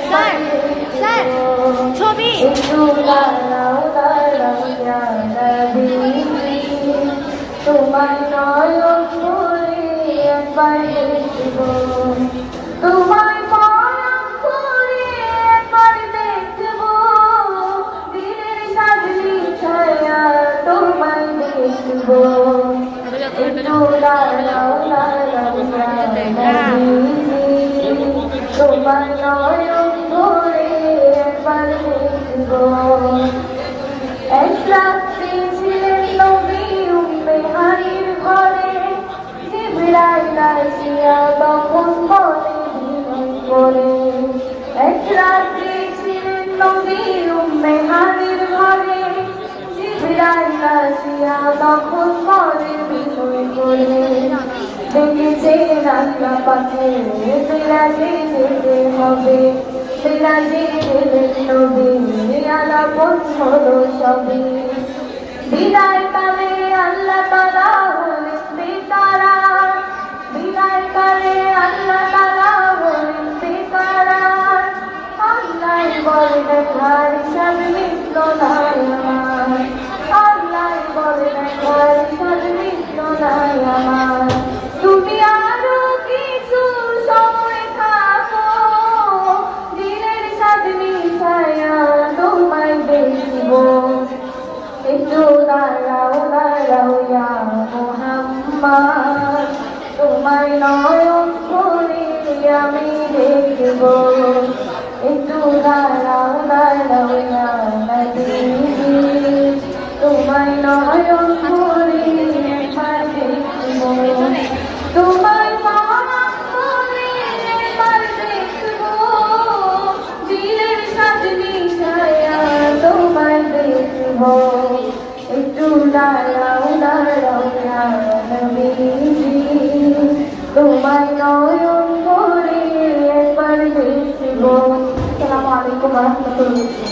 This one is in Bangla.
স্যার স্যার ছবি তোমার নয়ন ভরে একবার দেখব, তোমার পরাণ ভরে একবার দেখব, দিনের সাজলি ছায়া তোমায় দেখব। একটু দাঁড়াও দাঁড়াও তোমার নয়ন ভরে একবার দেখব। এক রাত্রে ছিলেন নবী উম্মেহানির ঘরে, জিবরাইল আসিয়া তখন বলে বিনয় করে। এক রাত্রে ছিলেন নবী উম্মেহানির ঘরে, জিবরাইল আসিয়া তখন বলে বিনয় করে। দেখেছেন আল্লাহ পাকে মিরাজে যেতে হবে, মিরাজে গেলেন নবী আলাপন হলো সবই। বিদায় কালে আল্লাহ তাআলা হলেন বেকারার, বিদায় কালে আল্লাহ তাআলা হলেন বেকারার। আল্লাহ বলেন ঘর সব মিটল না আমার, আল্লাহ বলেন ঘর সব মিটল না আমার। তুমি আরো কিছু সময় থাকো, দিনের সাজনি ছায়া তোমায় দেখব। একটু দাঁড়াও দাঁড়াও ইয়া মুহাম্মদ, তোমার নয়ন ভরে আমি দেখব। একটু দাঁড়াও দাঁড়াও ইয়া নবীজি, তোমার নয়ন ভরে একবার দেখব, তোমার পরাণ ভরে একবার দেখব, দিনের সাজনি ছায়া তোমায় দেখব। একটু দাঁড়াও দাঁড়াও ইয়া নবীজি, তোমার নয়ন ভরে একবার দেখব। আসসালামু আলাইকুম ওয়া রাহমাতুল্লাহ।